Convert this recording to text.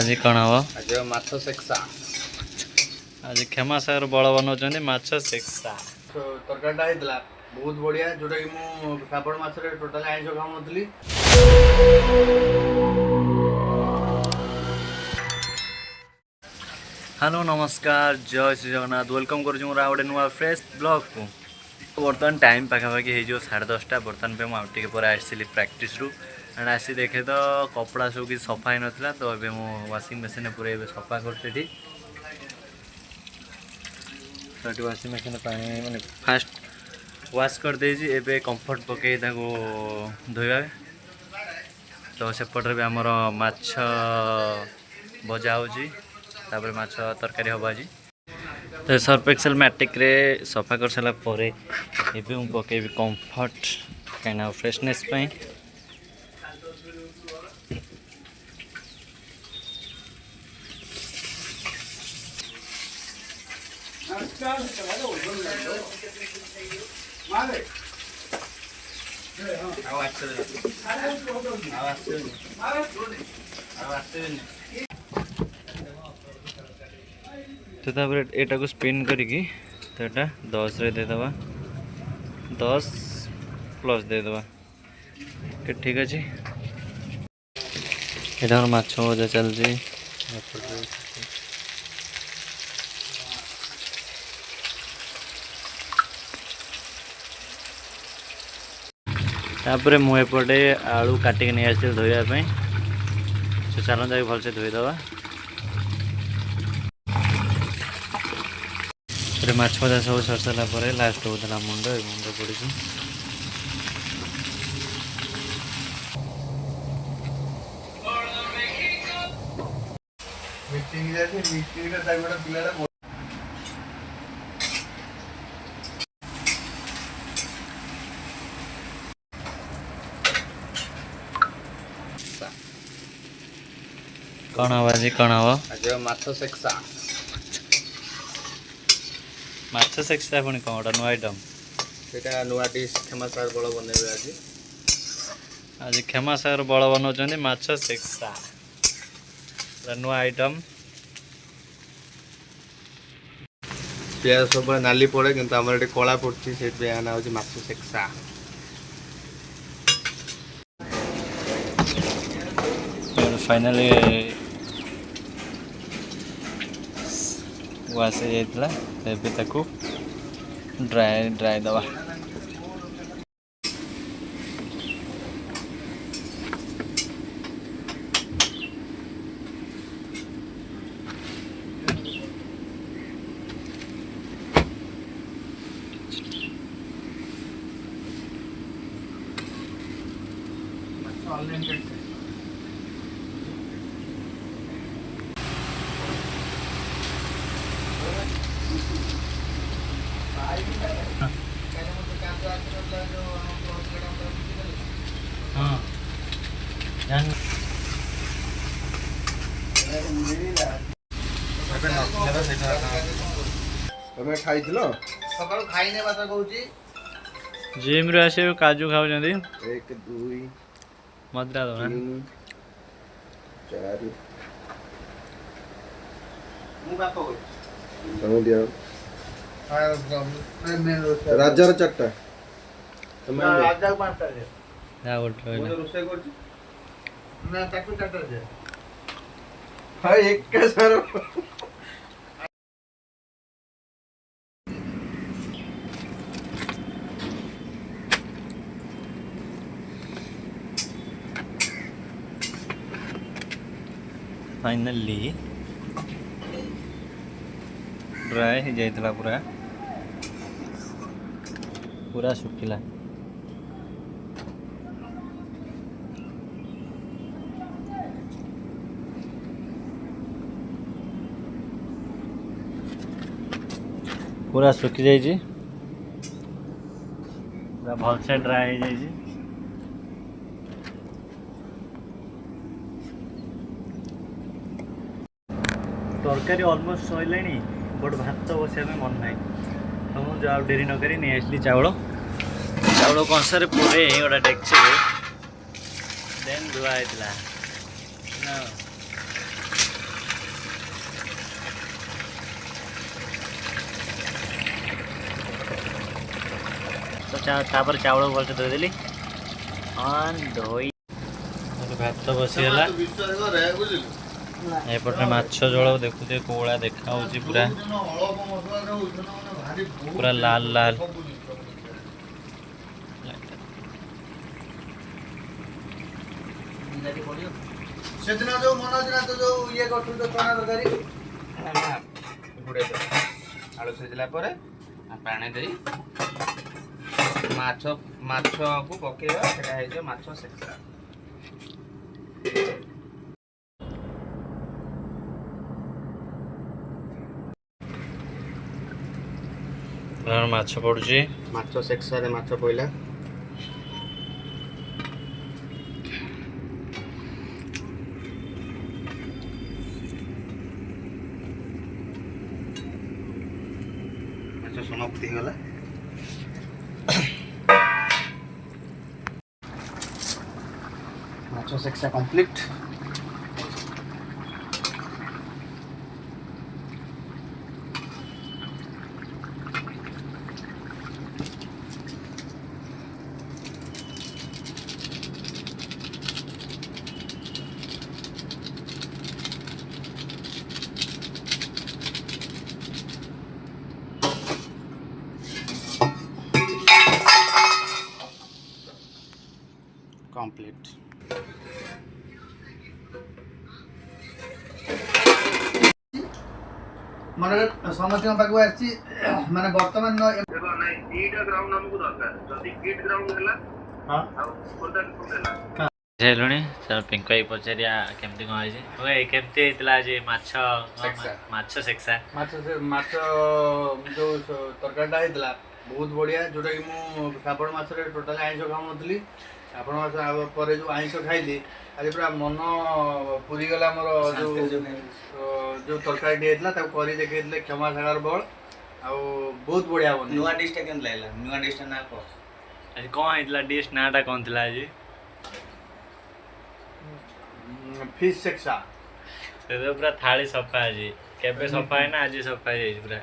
आज कौन हम आज माछ सेक्सा आज क्षमा सागर बड़ बनाऊँ माछ सेक्सा तरकारीटा होता बहुत बढ़िया जोटा कि मु श्रावण मासरे टोटाली आइंष खाऊनी। हेलो नमस्कार जय श्री जगन्नाथ वेलकम करुँ गोटे नुआ फ्रेश ब्लॉग को। बर्तमान टाइम पाखापाखि हो 10:30 बर्तमान पे मुझे पर आसी प्रैक्टिस रू एंड आसी देखे तो कपड़ा सब कि सफा ही नाला तो ये मुझे वाशिंग मशीन पूरे सफा करती वाशिंग मशीन पानी माने फास्ट वाश कर देजी एबे कंफर्ट पकई धोवा तो सेपटे भी आमर माछ भजा होपर माछ तरकारी हम आज तो सर्फ एक्सेल मैट्रिक रे सफा कर सारा पर मुझे पकईबी कंफर्ट कहीं फ्रेशनेस पाई तो यहाँ को स्पिन करिकी तो यहाँ 10 रे देदबा 10 प्लस देदबा ठीक अच्छे। यहाँ माछ भजा चलती तापर मुझे आलू काटिक नहीं आसी धोवाई तो चलो जाके भलसे धोईदबा माछ भजा सब सर सारा लास्ट होता मुंड मुंड पड़ी कौन हम आज कौन हम आज माछ सेक्सा माछ सेक्सा पुणी कौन गोटे नुआ आइटम सेटा नुआ डिश क्षमा सागर बड़ बनइबे आज क्षमा सागर बड़ बनाऊँ माछ सेक्सा नुआ आइटम प्याज सब नाली पड़े किंतु आमर ये कला पड़ी से आना हो माछ सेक्सा फाइनली वाश हो ड्राई ड्राई दवा तमें खाई सकाल खाई बात कहूँ जिम रे आसे काजू खाऊ 1 2 मदरा दो 3 4 राजार 4टा राजा 5टा ना उठ रोसे ना ताकू 4टा जे हां एक का सारो फाइनली ड्राई हो जाता पूरा पूरा सुखिला पूरा सुखी जाइए पूरा भलसे ड्राई हो जाइए तरकारी अलमोस्ट सैला बट भात बसा मन ना तो मुझे डेरी नक नहीं आसली चाउल चाउल कंसार पूरे गोटे डेक्ची देन धुआ होता तापर चावल भलसे धोदेली धोई भात बसीगला एपटे माछ झोल देखुचे कोला देखा पूरा पूरा लाल लाल ସେଦିନ ଯୋଉ ମନ ଦିନ ତ ଯୋଉ ଇଏ କରୁଛୁ ତ ଚଣା ତରକାରୀ ଘୋଡ଼େଇ ଦେବା ଆଳୁ ସିଝିଲା ପରେ ପାଣି ଦେଇ ମାଛକୁ ପକେଇବା ସେଟା ହେଇଯିବ ମାଛ ସେକା ମାଛ ପଡୁଛି ମାଛ ସେକ୍ସାରେ ମାଛ ପଇଲା समाप्ति गला माछ सेक्सा कंप्लीट कंप्लीट मन समस्त पाक माने वर्तमान देखो नहीं ईटा ग्राउंड हमको दरकार जदी ईट ग्राउंड हैला हां कोनटा हैला हेलुनी सर पिंकई पचारिया केमती कौन है ओए केमती हेतला जे माछ माछ सेक्सा माछ जो तरकारीटा हेतला बहुत बढ़िया जोटा कि मु श्रावण मासरे टोटल आइंस खाऊनथली श्रावण मास पर जो आइंस खाइली आज पूरा मन पूरी गला मोर जो तरकारी हेतला ताको करी देखैतले क्षमा सागर बळ आ बहुत बढ़िया बन नुआ डिश टा केन लागला नुआ डिश टा ना को आज कौन हेतला डिश नाटा कौन थिला आज फिश सेक्सा पूरा थाली सफा आज केबे सफा है ना आज सफा है पूरा